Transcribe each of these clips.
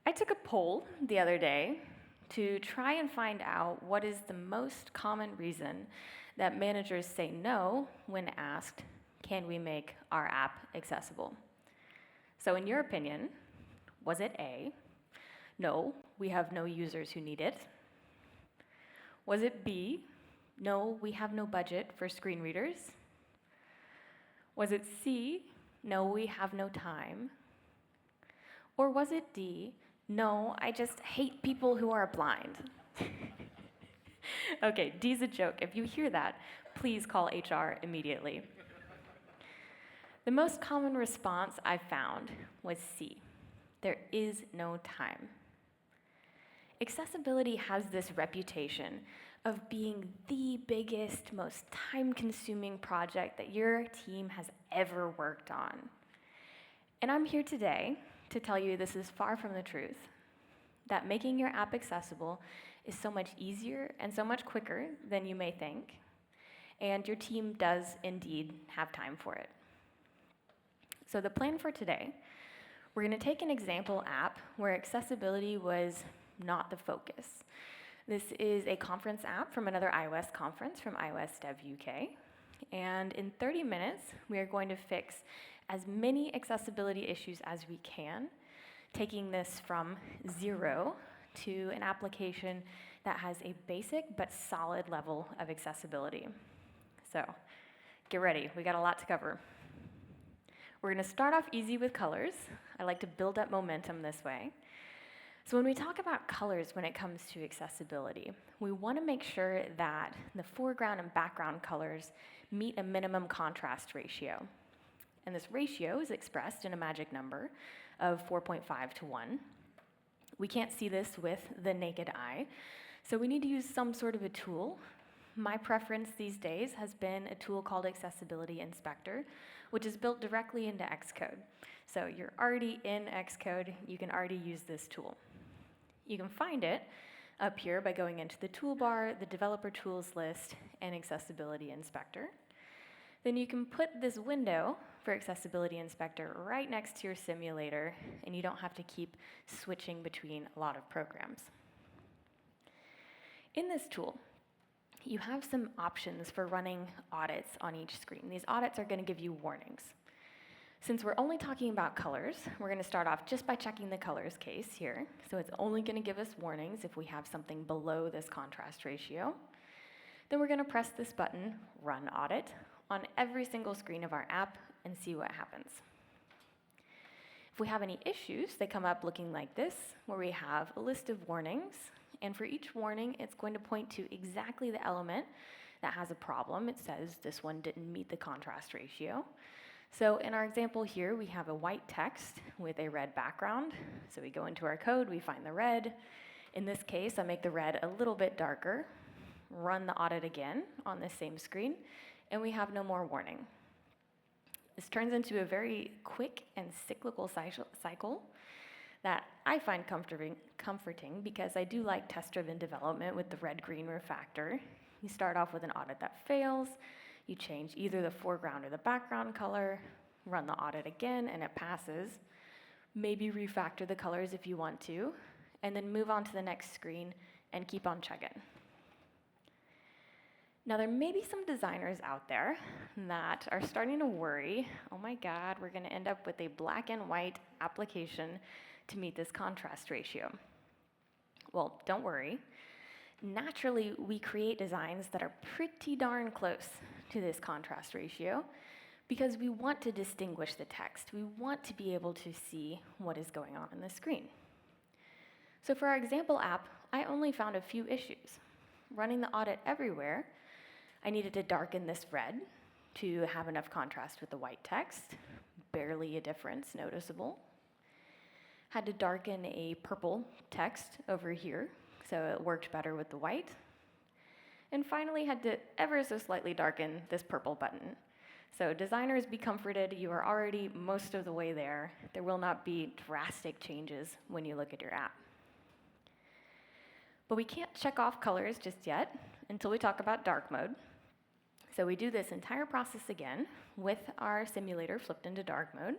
I took a poll the other day to try and find out what is the most common reason that managers say no when asked, can we make our app accessible? So in your opinion, was it A, no, we have no users who need it? Was it B, no, we have no budget for screen readers? Was it C, no, we have no time? Or was it D, no, I just hate people who are blind? Okay, D's a joke. If you hear that, please call HR immediately. The most common response I found was C, there is no time. Accessibility has this reputation of being the biggest, most time-consuming project that your team has ever worked on. And I'm here today to tell you this is far from the truth, that making your app accessible is so much easier and so much quicker than you may think, and your team does indeed have time for it. So the plan for today, we're going to take an example app where accessibility was not the focus. This is a conference app from another iOS conference from iOS Dev UK. And in 30 minutes, we are going to fix as many accessibility issues as we can, taking this from 0 to an application that has a basic but solid level of accessibility. So get ready, we got a lot to cover. We're going to start off easy with colors. I like to build up momentum this way. So when we talk about colors when it comes to accessibility, we want to make sure that the foreground and background colors meet a minimum contrast ratio. And this ratio is expressed in a magic number of 4.5 to 1. We can't see this with the naked eye, so we need to use some sort of a tool. My preference these days has been a tool called Accessibility Inspector, which is built directly into Xcode. So you're already in Xcode, you can already use this tool. You can find it up here by going into the toolbar, the developer tools list, and Accessibility Inspector. Then you can put this window for Accessibility Inspector right next to your simulator, and you don't have to keep switching between a lot of programs. In this tool, you have some options for running audits on each screen. These audits are going to give you warnings. Since we're only talking about colors, we're going to start off just by checking the colors case here. So it's only going to give us warnings if we have something below this contrast ratio. Then we're going to press this button, Run Audit, on every single screen of our app and see what happens. If we have any issues, they come up looking like this, where we have a list of warnings, and for each warning, it's going to point to exactly the element that has a problem. It says this one didn't meet the contrast ratio. So in our example here, we have a white text with a red background. So we go into our code, we find the red. In this case, I make the red a little bit darker, run the audit again on this same screen, and we have no more warning. This turns into a very quick and cyclical cycle that I find comforting because I do like test-driven development with the red-green refactor. You start off with an audit that fails, you change either the foreground or the background color, run the audit again and it passes, maybe refactor the colors if you want to, and then move on to the next screen and keep on checking. Now there may be some designers out there that are starting to worry, oh my God, we're going to end up with a black and white application to meet this contrast ratio. Well, don't worry. Naturally, we create designs that are pretty darn close to this contrast ratio because we want to distinguish the text. We want to be able to see what is going on the screen. So for our example app, I only found a few issues. Running the audit everywhere, I needed to darken this red to have enough contrast with the white text, barely a difference noticeable. Had to darken a purple text over here, so it worked better with the white. And finally had to ever so slightly darken this purple button. So designers, be comforted, you are already most of the way there. There will not be drastic changes when you look at your app. But we can't check off colors just yet until we talk about dark mode. So we do this entire process again with our simulator flipped into dark mode.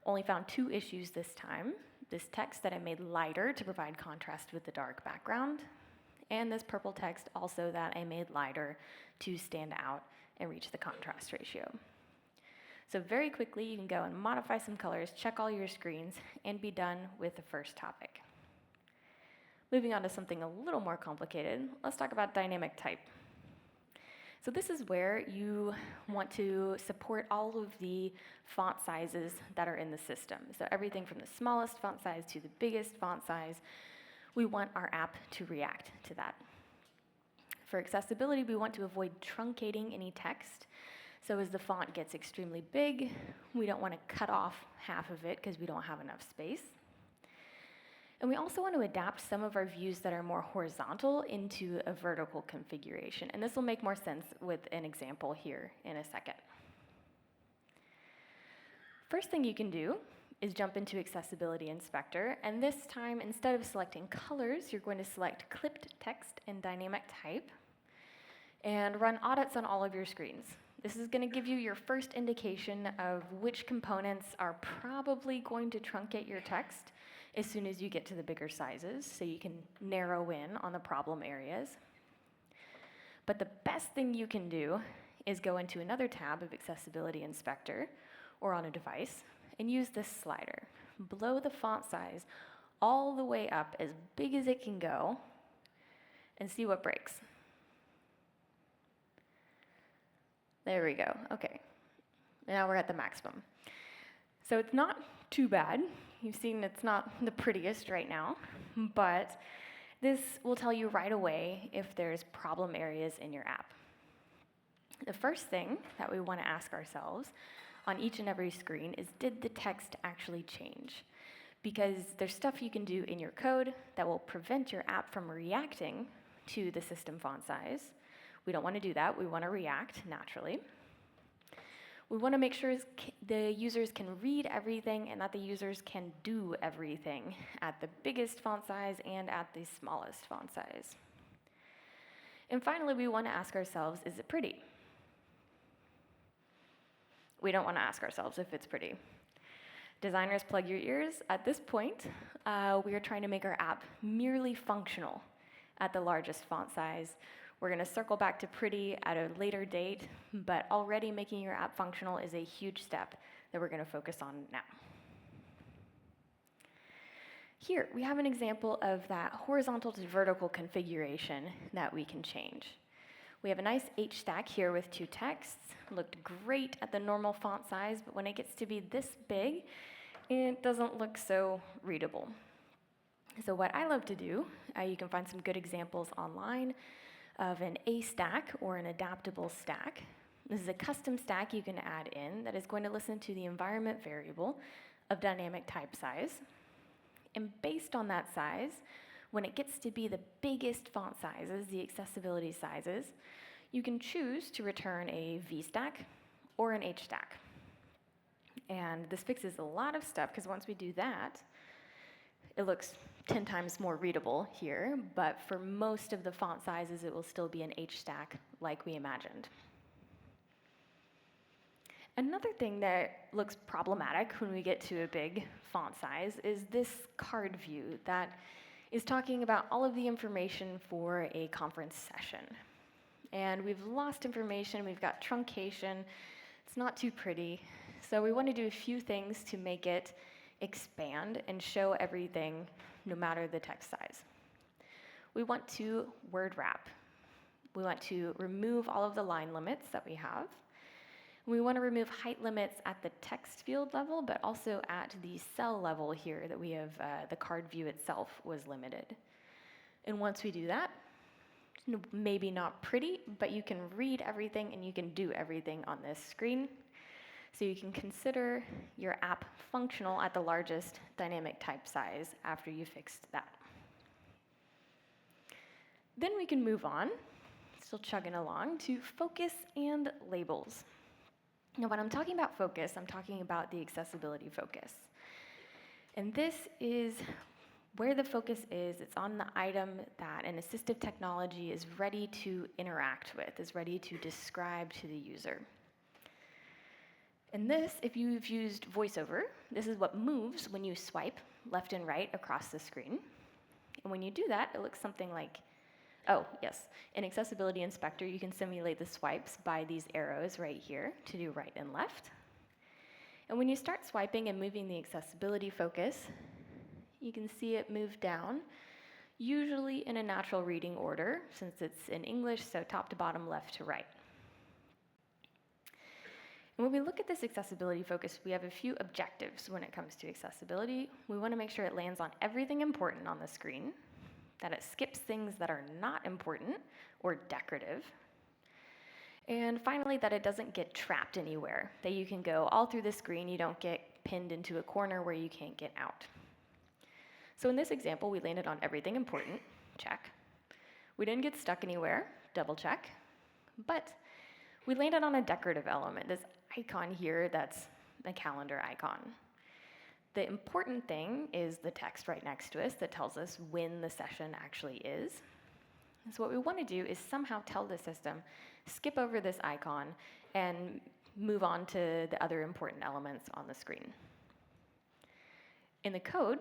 Only found 2 issues this time. this text that I made lighter to provide contrast with the dark background, and this purple text also that I made lighter to stand out and reach the contrast ratio. So very quickly, you can go and modify some colors, check all your screens, and be done with the first topic. Moving on to something a little more complicated, let's talk about dynamic type. So this is where you want to support all of the font sizes that are in the system. So everything from the smallest font size to the biggest font size, we want our app to react to that. For accessibility, we want to avoid truncating any text. So as the font gets extremely big, we don't want to cut off half of it because we don't have enough space. And we also want to adapt some of our views that are more horizontal into a vertical configuration. And this will make more sense with an example here in a second. First thing you can do is jump into Accessibility Inspector. And this time, instead of selecting colors, you're going to select clipped text and dynamic type and run audits on all of your screens. This is going to give you your first indication of which components are probably going to truncate your text as soon as you get to the bigger sizes, so you can narrow in on the problem areas. But the best thing you can do is go into another tab of Accessibility Inspector or on a device and use this slider. Blow the font size all the way up as big as it can go and see what breaks. There we go, okay. Now we're at the maximum. So it's not too bad. You've seen it's not the prettiest right now, but this will tell you right away if there's problem areas in your app. The first thing that we want to ask ourselves on each and every screen is, did the text actually change? Because there's stuff you can do in your code that will prevent your app from reacting to the system font size. We don't want to do that. We want to react naturally. We want to make sure the users can read everything and that the users can do everything at the biggest font size and at the smallest font size. And finally, we want to ask ourselves, is it pretty? We don't want to ask ourselves if it's pretty. Designers, plug your ears. At this point, we are trying to make our app merely functional at the largest font size. We're going to circle back to pretty at a later date, but already making your app functional is a huge step that we're going to focus on now. Here, we have an example of that horizontal to vertical configuration that we can change. We have a nice H stack here with two texts. Looked great at the normal font size, but when it gets to be this big, it doesn't look so readable. So what I love to do, you can find some good examples online of an A stack or an adaptable stack. This is a custom stack you can add in that is going to listen to the environment variable of dynamic type size. And based on that size, when it gets to be the biggest font sizes, the accessibility sizes, you can choose to return a V stack or an H stack. And this fixes a lot of stuff, because once we do that, it looks 10 times more readable here, but for most of the font sizes, it will still be an H stack like we imagined. Another thing that looks problematic when we get to a big font size is this card view that is talking about all of the information for a conference session. And we've lost information, we've got truncation, it's not too pretty. So we want to do a few things to make it expand and show everything no matter the text size. We want to word wrap. We want to remove all of the line limits that we have. We want to remove height limits at the text field level, but also at the cell level here that we have, the card view itself was limited. And once we do that, maybe not pretty, but you can read everything and you can do everything on this screen. So you can consider your app functional at the largest dynamic type size after you fixed that. Then we can move on, still chugging along, to focus and labels. Now, when I'm talking about focus, I'm talking about the accessibility focus. And this is where the focus is. It's on the item that an assistive technology is ready to interact with, is ready to describe to the user. And this, if you've used VoiceOver, this is what moves when you swipe left and right across the screen. And when you do that, it looks something like, oh, yes, in Accessibility Inspector, you can simulate the swipes by these arrows right here to do right and left. And when you start swiping and moving the accessibility focus, you can see it move down, usually in a natural reading order, since it's in English, so top to bottom, left to right. And when we look at this accessibility focus, we have a few objectives when it comes to accessibility. We want to make sure it lands on everything important on the screen, that it skips things that are not important or decorative, and finally, that it doesn't get trapped anywhere, that you can go all through the screen, you don't get pinned into a corner where you can't get out. So in this example, we landed on everything important, check. We didn't get stuck anywhere, double check. But we landed on a decorative element, this icon here that's a calendar icon. The important thing is the text right next to us that tells us when the session actually is. And so what we want to do is somehow tell the system, skip over this icon and move on to the other important elements on the screen. In the code,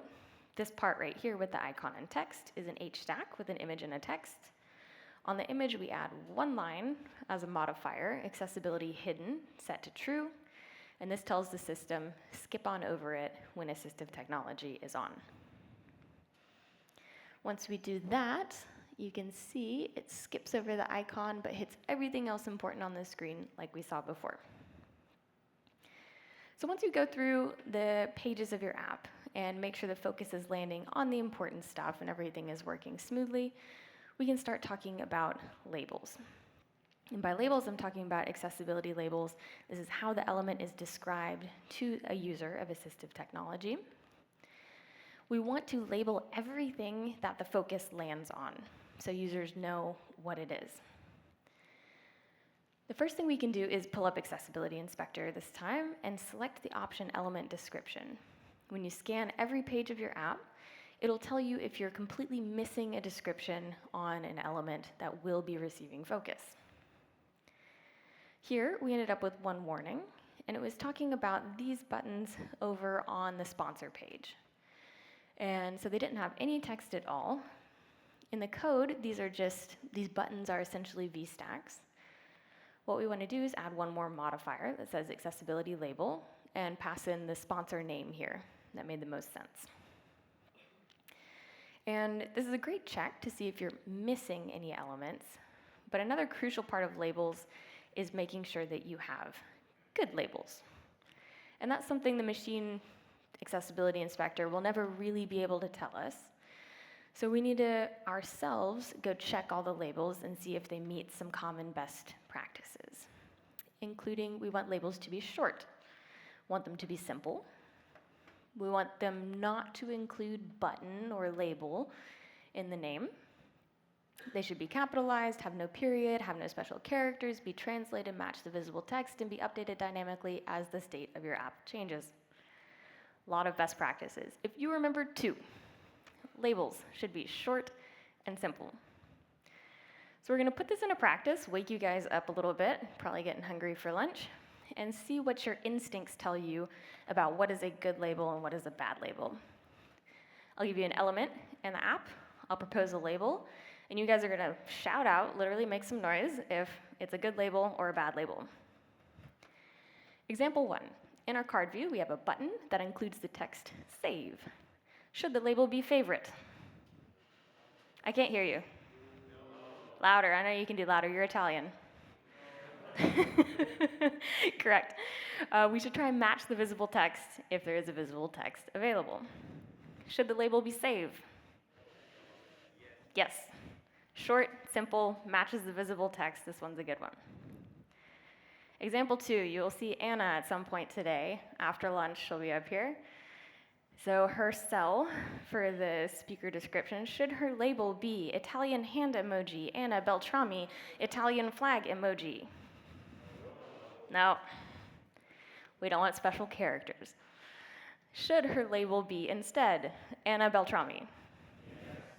this part right here with the icon and text is an H stack with an image and a text. On the image, we add one line as a modifier, accessibility hidden, set to true, and this tells the system, skip on over it when assistive technology is on. Once we do that, you can see it skips over the icon but hits everything else important on the screen like we saw before. So once you go through the pages of your app and make sure the focus is landing on the important stuff and everything is working smoothly, we can start talking about labels. And by labels, I'm talking about accessibility labels. This is how the element is described to a user of assistive technology. We want to label everything that the focus lands on, so users know what it is. The first thing we can do is pull up Accessibility Inspector this time and select the option Element Description. When you scan every page of your app, it'll tell you if you're completely missing a description on an element that will be receiving focus. Here, we ended up with one warning, and it was talking about these buttons over on the sponsor page. And so they didn't have any text at all. In the code, these buttons are essentially VStacks. What we want to do is add one more modifier that says accessibility label and pass in the sponsor name here. That made the most sense. And this is a great check to see if you're missing any elements. But another crucial part of labels is making sure that you have good labels. And that's something the machine accessibility inspector will never really be able to tell us. So we need to ourselves go check all the labels and see if they meet some common best practices, including we want labels to be short, want them to be simple, we want them not to include button or label in the name. They should be capitalized, have no period, have no special characters, be translated, match the visible text, and be updated dynamically as the state of your app changes. A lot of best practices. If you remember 2, labels should be short and simple. So we're going to put this into practice, wake you guys up a little bit, probably getting hungry for lunch, and see what your instincts tell you about what is a good label and what is a bad label. I'll give you an element in the app, I'll propose a label, and you guys are going to shout out, literally make some noise, if it's a good label or a bad label. Example 1. In our card view, we have a button that includes the text save. Should the label be favorite? I can't hear you. Louder. I know you can do louder. You're Italian. Correct. We should try and match the visible text if there is a visible text available. Should the label be save? Yes. Short, simple, matches the visible text. This one's a good one. Example 2, you'll see Anna at some point today. After lunch, she'll be up here. So her cell for the speaker description, should her label be Italian hand emoji, Anna Beltrami, Italian flag emoji? No, we don't want special characters. Should her label be instead Anna Beltrami?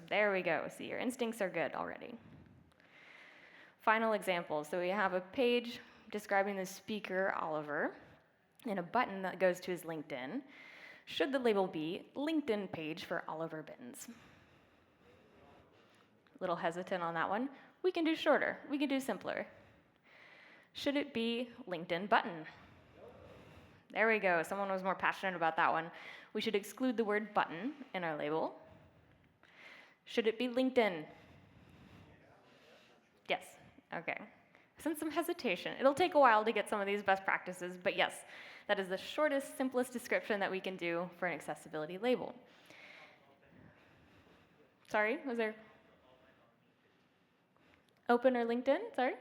There we go. See, your instincts are good already. Final example. So we have a page describing the speaker, Oliver, and a button that goes to his LinkedIn. Should the label be LinkedIn page for Oliver Bins? Little hesitant on that one. We can do shorter. We can do simpler. Should it be LinkedIn button? There we go. Someone was more passionate about that one. We should exclude the word button in our label. Should it be LinkedIn? Yes. Okay. Since some hesitation. It'll take a while to get some of these best practices, but yes, that is the shortest, simplest description that we can do for an accessibility label. Sorry, was there? Open or LinkedIn? Sorry?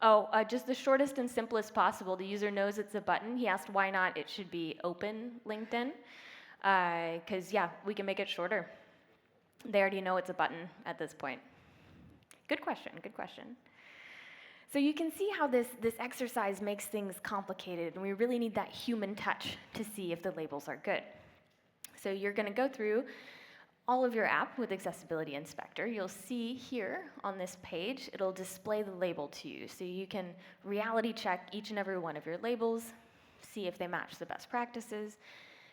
Oh, just the shortest and simplest possible. The user knows it's a button. He asked why not it should be open LinkedIn. Because, yeah, we can make it shorter. They already know it's a button at this point. Good question, good question. So you can see how this exercise makes things complicated, and we really need that human touch to see if the labels are good. So you're going to go through all of your app with Accessibility Inspector. You'll see here on this page, it'll display the label to you. So you can reality check each and every one of your labels, see if they match the best practices,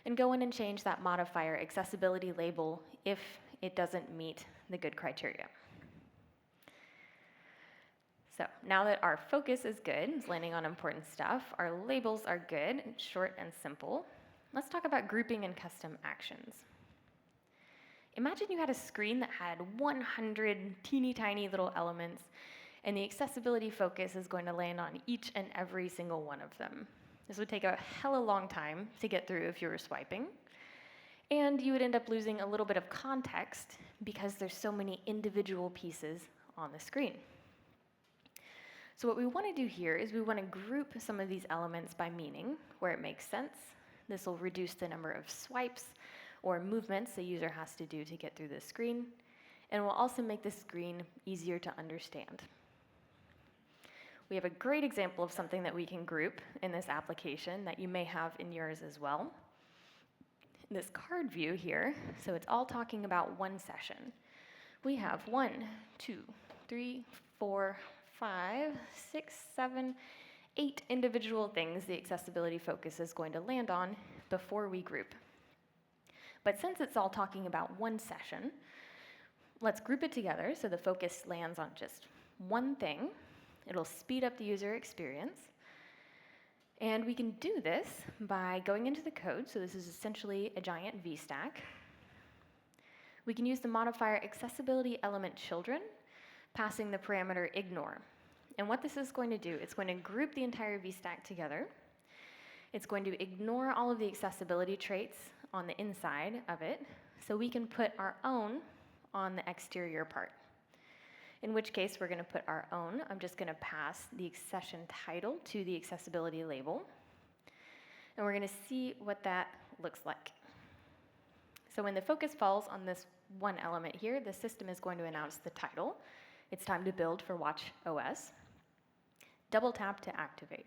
and go in and change that modifier accessibility label if it doesn't meet the good criteria. So now that our focus is good, it's landing on important stuff, our labels are good, short and simple, let's talk about grouping and custom actions. Imagine you had a screen that had 100 teeny tiny little elements, and the accessibility focus is going to land on each and every single one of them. This would take a hella long time to get through if you were swiping, and you would end up losing a little bit of context because there's so many individual pieces on the screen. So what we want to do here is we want to group some of these elements by meaning, where it makes sense. This will reduce the number of swipes or movements the user has to do to get through the screen, and will also make the screen easier to understand. We have a great example of something that we can group in this application that you may have in yours as well. This card view here, so it's all talking about one session. We have 1, 2, 3, 4, 5, 6, 7, 8 individual things the accessibility focus is going to land on before we group. But since it's all talking about one session, let's group it together so the focus lands on just one thing. It'll speed up the user experience. And we can do this by going into the code. So this is essentially a giant VStack. We can use the modifier accessibility element children, passing the parameter ignore. And what this is going to do, it's going to group the entire VStack together. It's going to ignore all of the accessibility traits on the inside of it, so we can put our own on the exterior part. In which case, we're going to put our own. I'm just going to pass the session title to the accessibility label. And we're going to see what that looks like. So when the focus falls on this one element here, the system is going to announce the title. It's time to build for Watch OS. Double tap to activate.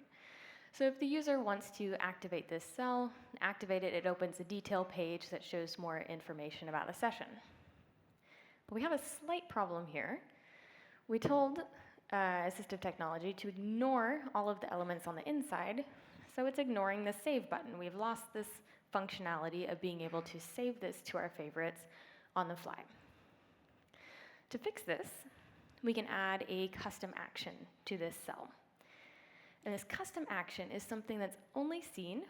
So if the user wants to activate this cell, activate it, it opens a detail page that shows more information about the session. But we have a slight problem here. We told assistive technology to ignore all of the elements on the inside, so it's ignoring the save button. We've lost this functionality of being able to save this to our favorites on the fly. To fix this, we can add a custom action to this cell. And this custom action is something that's only seen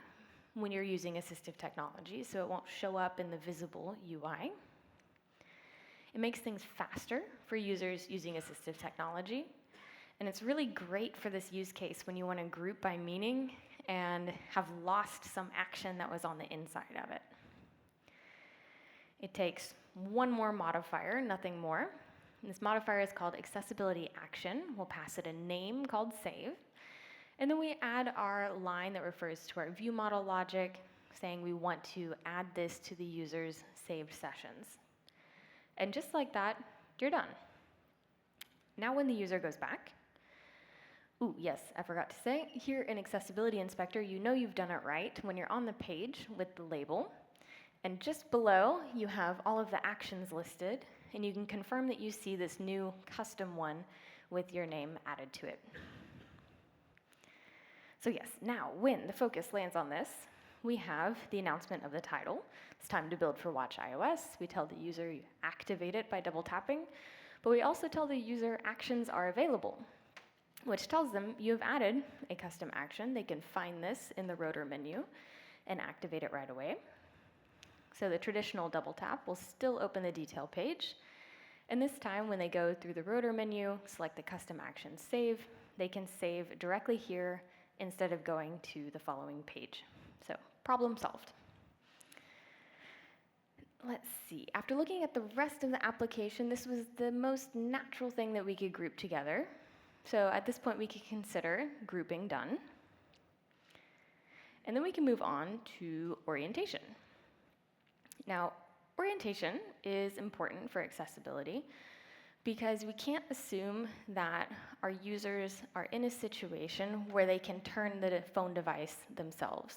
when you're using assistive technology, so it won't show up in the visible UI. It makes things faster for users using assistive technology, and it's really great for this use case when you want to group by meaning and have lost some action that was on the inside of it. It takes one more modifier, nothing more. And this modifier is called accessibility action. We'll pass it a name called save. And then we add our line that refers to our view model logic, saying we want to add this to the user's saved sessions. And just like that, you're done. Now when the user goes back, yes, I forgot to say, here in Accessibility Inspector, you know you've done it right when you're on the page with the label. And just below, you have all of the actions listed, and you can confirm that you see this new custom one with your name added to it. So yes, now when the focus lands on this, we have the announcement of the title. It's time to build for Watch iOS. We tell the user you activate it by double tapping, but we also tell the user actions are available, which tells them you have added a custom action. They can find this in the rotor menu and activate it right away. So the traditional double tap will still open the detail page. And this time, when they go through the rotor menu, select the custom action save, they can save directly here instead of going to the following page. So problem solved. Let's see, after looking at the rest of the application, this was the most natural thing that we could group together. So at this point, we could consider grouping done. And then we can move on to orientation. Now, orientation is important for accessibility because we can't assume that our users are in a situation where they can turn the phone device themselves.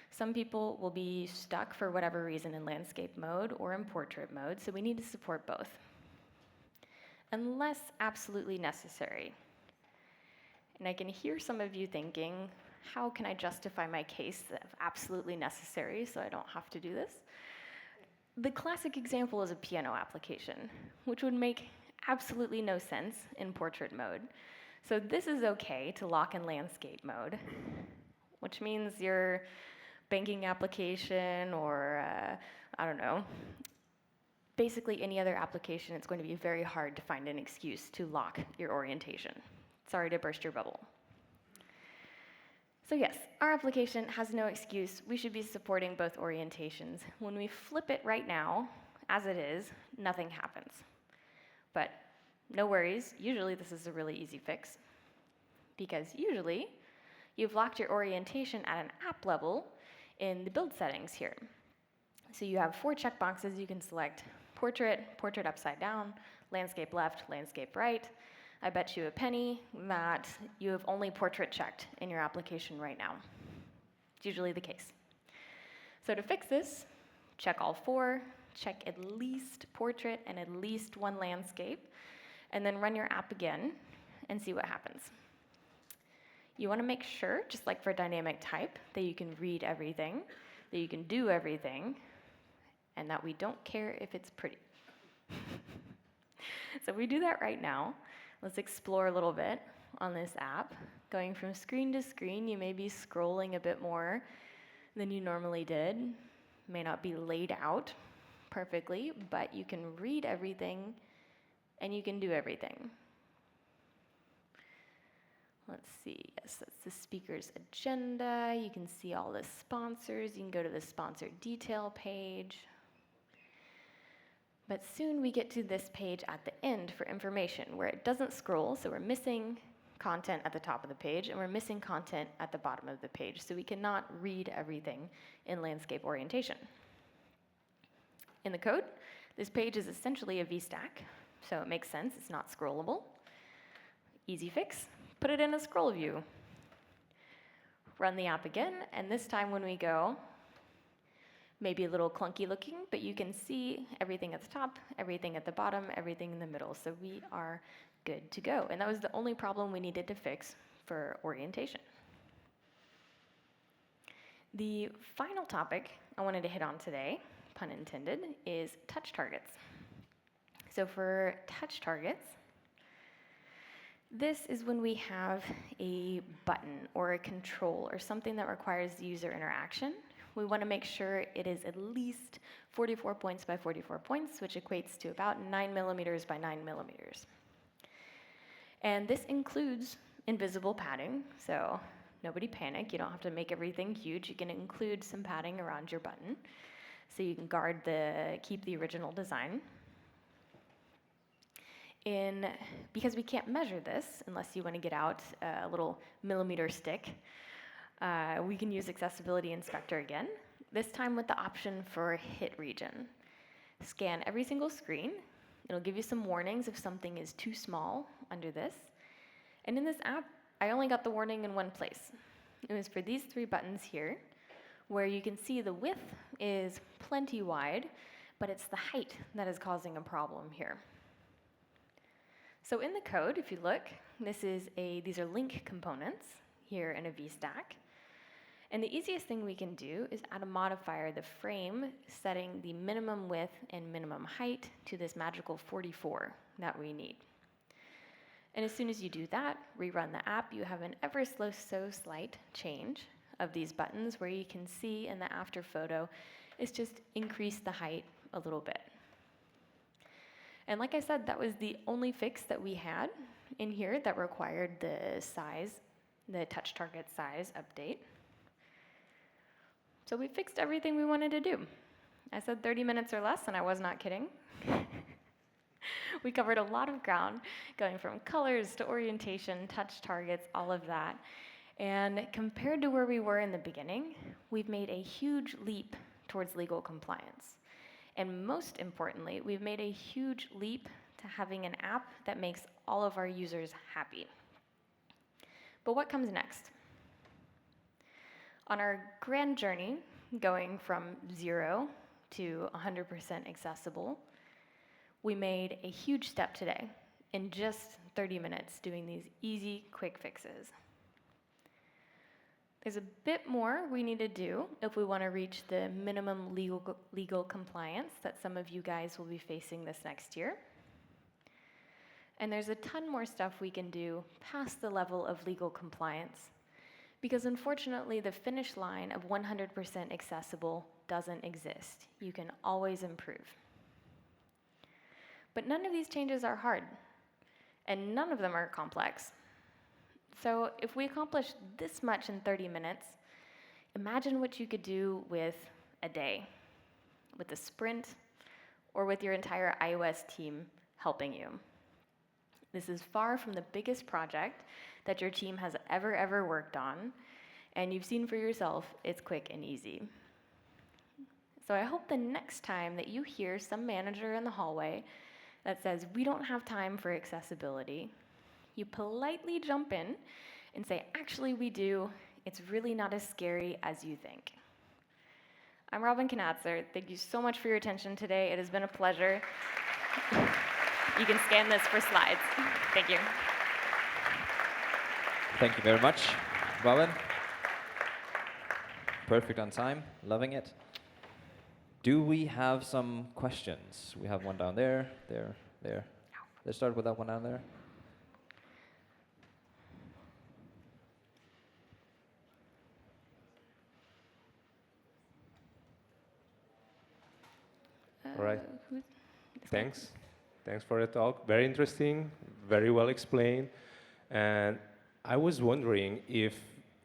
Some people will be stuck for whatever reason in landscape mode or in portrait mode, so we need to support both, unless absolutely necessary. And I can hear some of you thinking, how can I justify my case of absolutely necessary so I don't have to do this? The classic example is a piano application, which would make absolutely no sense in portrait mode. So this is okay to lock in landscape mode, which means your banking application or, I don't know, basically any other application, it's going to be very hard to find an excuse to lock your orientation. Sorry to burst your bubble. So yes, our application has no excuse. We should be supporting both orientations. When we flip it right now, as it is, nothing happens. But no worries, usually this is a really easy fix, because usually you've locked your orientation at an app level in the build settings here. So you have 4 checkboxes you can select: portrait, portrait upside down, landscape left, landscape right. I bet you a penny that you have only portrait checked in your application right now. It's usually the case. So to fix this, check all 4, check at least portrait and at least 1 landscape, and then run your app again and see what happens. You want to make sure, just like for dynamic type, that you can read everything, that you can do everything, and that we don't care if it's pretty. So we do that right now. Let's explore a little bit on this app. Going from screen to screen, you may be scrolling a bit more than you normally did. May not be laid out perfectly, but you can read everything and you can do everything. Let's see, yes, that's the speaker's agenda. You can see all the sponsors. You can go to the sponsor detail page. But soon we get to this page at the end for information, where it doesn't scroll, so we're missing content at the top of the page, and we're missing content at the bottom of the page, so we cannot read everything in landscape orientation. In the code, this page is essentially a VStack, so it makes sense, it's not scrollable. Easy fix, put it in a scroll view. Run the app again, and this time when we go, maybe a little clunky looking, but you can see everything at the top, everything at the bottom, everything in the middle. So we are good to go. And that was the only problem we needed to fix for orientation. The final topic I wanted to hit on today, pun intended, is touch targets. So for touch targets, this is when we have a button or a control or something that requires user interaction. We want to make sure it is at least 44 points by 44 points, which equates to about 9 millimeters by 9 millimeters. And this includes invisible padding, so nobody panic. You don't have to make everything huge. You can include some padding around your button, so you can keep the original design. Because we can't measure this unless you want to get out a little millimeter stick, we can use Accessibility Inspector again, this time with the option for hit region. Scan every single screen. It'll give you some warnings if something is too small under this. And in this app, I only got the warning in one place. It was for these 3 buttons here, where you can see the width is plenty wide, but it's the height that is causing a problem here. So in the code, if you look, these are link components here in a VStack. And the easiest thing we can do is add a modifier, the frame, setting the minimum width and minimum height to this magical 44 that we need. And as soon as you do that, rerun the app, you have an ever so slight change of these buttons where you can see in the after photo, it's just increased the height a little bit. And like I said, that was the only fix that we had in here that required the size, the touch target size update. So we fixed everything we wanted to do. I said 30 minutes or less, and I was not kidding. We covered a lot of ground, going from colors to orientation, touch targets, all of that. And compared to where we were in the beginning, we've made a huge leap towards legal compliance. And most importantly, we've made a huge leap to having an app that makes all of our users happy. But what comes next? On our grand journey, going from 0 to 100% accessible, we made a huge step today in just 30 minutes doing these easy, quick fixes. There's a bit more we need to do if we want to reach the minimum legal compliance that some of you guys will be facing this next year. And there's a ton more stuff we can do past the level of legal compliance, because unfortunately the finish line of 100% accessible doesn't exist. You can always improve. But none of these changes are hard, and none of them are complex. So if we accomplish this much in 30 minutes, imagine what you could do with a day, with a sprint, or with your entire iOS team helping you. This is far from the biggest project that your team has ever worked on, and you've seen for yourself it's quick and easy. So I hope the next time that you hear some manager in the hallway that says, "We don't have time for accessibility," you politely jump in and say, "Actually, we do. It's really not as scary as you think." I'm Robin Kanatzar. Thank you so much for your attention today. It has been a pleasure. You can scan this for slides. Thank you. Thank you very much, Robin. Perfect on time. Loving it. Do we have some questions? We have one down there, there. Let's start with that one down there. All right. Thanks. Thanks for the talk. Very interesting, very well explained. And I was wondering if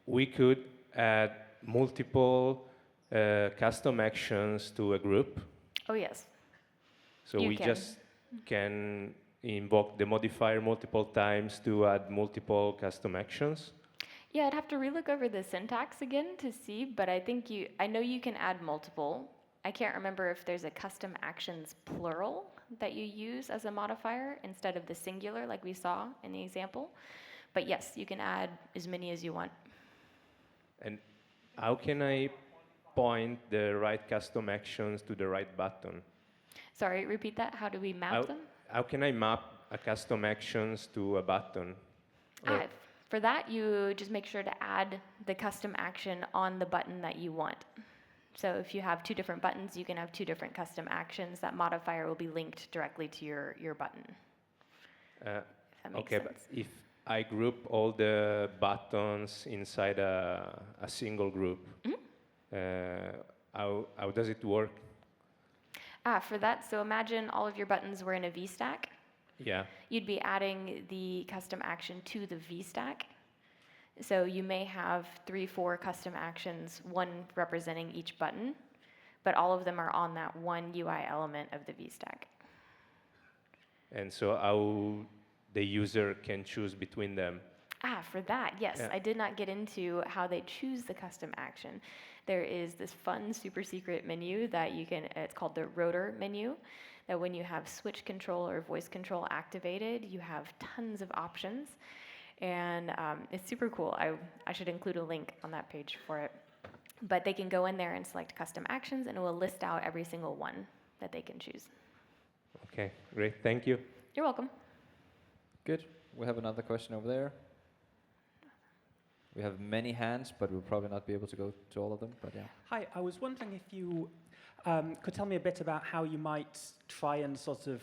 we could add multiple custom actions to a group. Oh, yes. So we just can invoke the modifier multiple times to add multiple custom actions. Yeah, I'd have to relook over the syntax again to see, but I know you can add multiple. I can't remember if there's a custom actions plural that you use as a modifier instead of the singular like we saw in the example. But yes, you can add as many as you want. And how can I point the right custom actions to the right button? Sorry, repeat that. How do we map them? How can I map a custom actions to a button? For that, you just make sure to add the custom action on the button that you want. So if you have two different buttons, you can have two different custom actions. That modifier will be linked directly to your button. If that makes sense. But if I group all the buttons inside a single group, how does it work? For that, so imagine all of your buttons were in a VStack. Yeah. You'd be adding the custom action to the VStack. So you may have 3, 4 custom actions, one representing each button, but all of them are on that one UI element of the VStack. And so how the user can choose between them? For that, yes. Yeah. I did not get into how they choose the custom action. There is this fun, super secret menu that it's called the rotor menu, that when you have switch control or voice control activated, you have tons of options. And it's super cool. I should include a link on that page for it. But they can go in there and select custom actions, and it will list out every single one that they can choose. Okay, great. Thank you. You're welcome. Good. We have another question over there. We have many hands, but we'll probably not be able to go to all of them. But yeah. Hi, I was wondering if you could tell me a bit about how you might try and sort of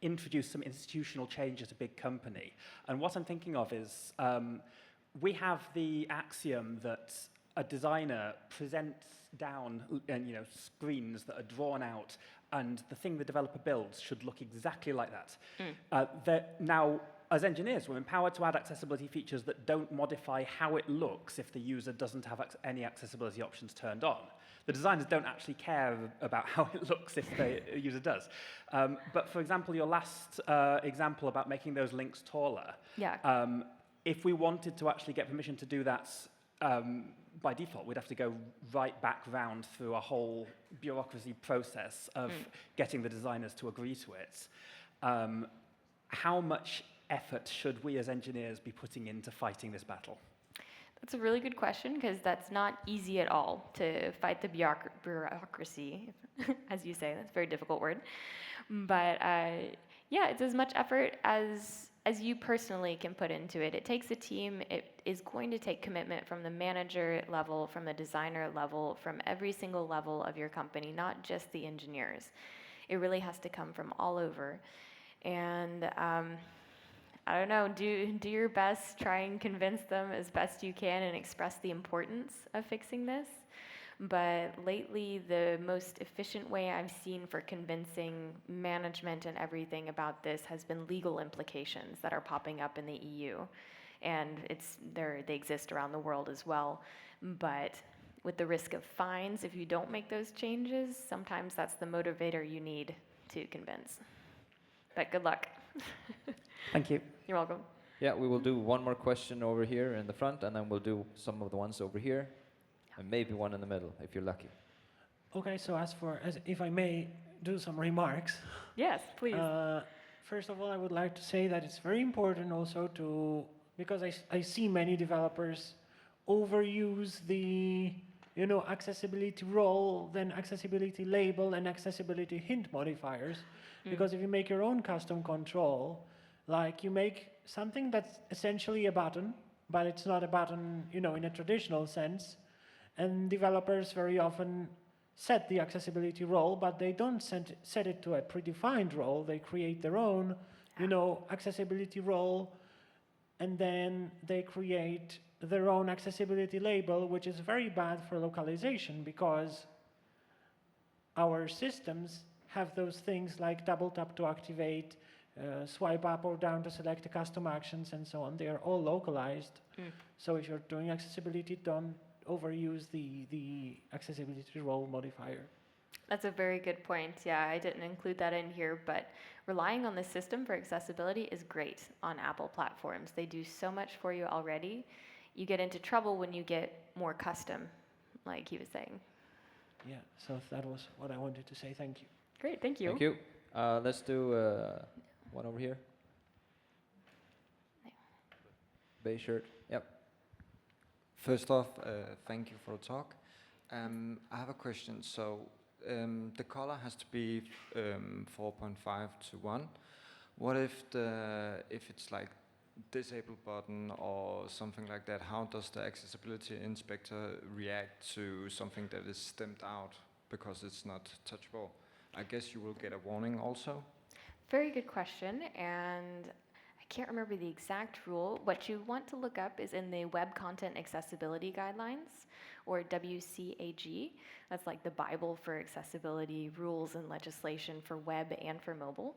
introduce some institutional change at a big company. And what I'm thinking of is we have the axiom that a designer presents down screens that are drawn out, and the thing the developer builds should look exactly like that. Now, as engineers, we're empowered to add accessibility features that don't modify how it looks if the user doesn't have any accessibility options turned on. The designers don't actually care about how it looks if the user does. But for example, your last example about making those links taller, if we wanted to actually get permission to do that by default, we'd have to go right back round through a whole bureaucracy process of getting the designers to agree to it. How much effort should we as engineers be putting into fighting this battle? That's a really good question, because that's not easy at all to fight the bureaucracy, as you say. That's a very difficult word. But yeah, it's as much effort as you personally can put into it. It takes a team. It is going to take commitment from the manager level, from the designer level, from every single level of your company, not just the engineers. It really has to come from all over. And I don't know, do your best, try and convince them as best you can and express the importance of fixing this. But lately, the most efficient way I've seen for convincing management and everything about this has been legal implications that are popping up in the EU. And they exist around the world as well. But with the risk of fines, if you don't make those changes, sometimes that's the motivator you need to convince. But good luck. Thank you. You're welcome. Yeah, we will do one more question over here in the front, and then we'll do some of the ones over here, and maybe one in the middle, if you're lucky. Okay, so if I may do some remarks. Yes, please. First of all, I would like to say that it's very important also because I see many developers overuse the accessibility role, then accessibility label, and accessibility hint modifiers. Because if you make your own custom control, like you make something that's essentially a button, but it's not a button, in a traditional sense, and developers very often set the accessibility role, but they don't set it to a predefined role. They create their own, accessibility role, and then they create their own accessibility label, which is very bad for localization because our systems have those things like double tap to activate, swipe up or down to select the custom actions, and so on. They are all localized. So if you're doing accessibility, don't overuse the accessibility role modifier. That's a very good point. Yeah, I didn't include that in here, but relying on the system for accessibility is great on Apple platforms. They do so much for you already. You get into trouble when you get more custom, like he was saying. Yeah, so that was what I wanted to say. Thank you. Great, thank you. Thank you. Let's do one over here. Beige shirt. Yep. First off, thank you for the talk. I have a question. So the color has to be 4.5 to 1. What if it's like disabled button or something like that? How does the accessibility inspector react to something that is stemmed out because it's not touchable? I guess you will get a warning also. Very good question, and I can't remember the exact rule. What you want to look up is in the Web Content Accessibility Guidelines, or WCAG. That's like the Bible for accessibility rules and legislation for web and for mobile.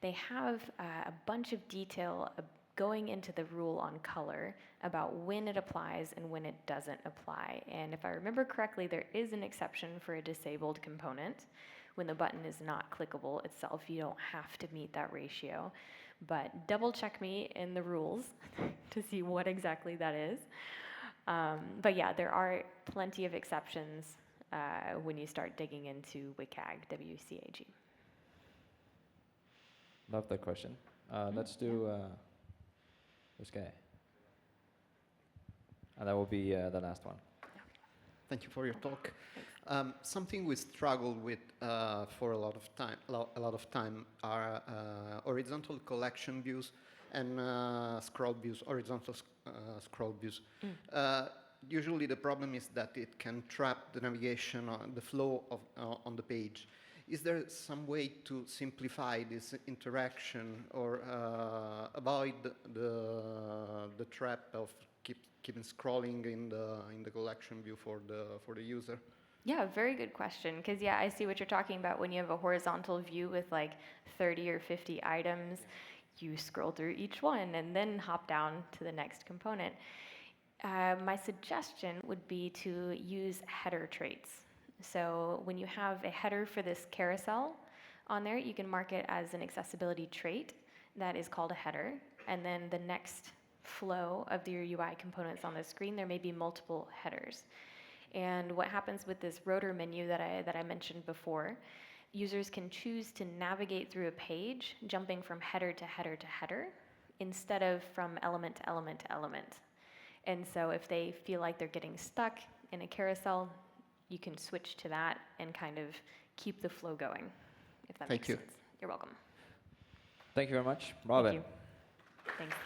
They have a bunch of detail going into the rule on color about when it applies and when it doesn't apply. And if I remember correctly, there is an exception for a disabled component. When the button is not clickable itself, you don't have to meet that ratio. But double check me in the rules to see what exactly that is. But yeah, there are plenty of exceptions when you start digging into WCAG, WCAG. Love that question. Let's do this guy. And that will be the last one. Thank you for your talk. Something we struggle with for a lot of time are horizontal collection views and scroll views, horizontal scroll views. Usually the problem is that it can trap the navigation, the flow of, on the page. Is there some way to simplify this interaction or avoid the trap of keeping scrolling in the collection view for the user? Yeah, very good question. Because, yeah, I see what you're talking about when you have a horizontal view with like 30 or 50 items. You scroll through each one and then hop down to the next component. My suggestion would be to use header traits. So when you have a header for this carousel on there, you can mark it as an accessibility trait that is called a header. And then the next flow of your UI components on the screen, there may be multiple headers. And what happens with this rotor menu that I mentioned before, users can choose to navigate through a page, jumping from header to header to header, instead of from element to element to element. And so if they feel like they're getting stuck in a carousel, you can switch to that and kind of keep the flow going, if that makes sense. You're welcome. Thank you very much. Robin. Thank you. Thanks.